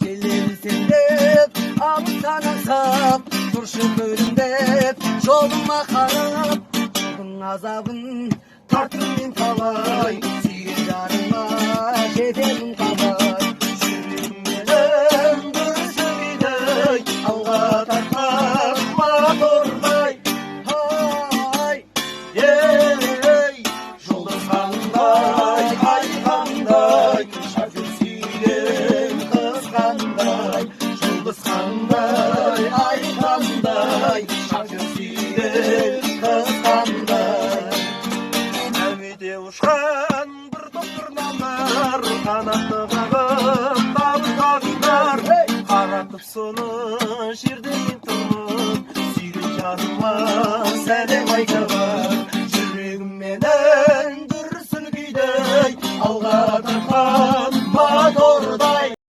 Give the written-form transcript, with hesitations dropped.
келемсің деп алыстан аңсап тұршы төрімдеп жолыма қарап жолдың азабын тарттым мен талай сүйген жарыма жетемін қалай жүрегімнен бір сөгейдей алға тартқан мотордай ай ей жұлдыз қандай ай қандай шафер сүйген қыз қандай жұлдыз қандай ай қандай шафер сүйген қыз қандай әуеде ұшқан бір топ тырналар қанатты қағып табыстаңдар қаратып соны жерде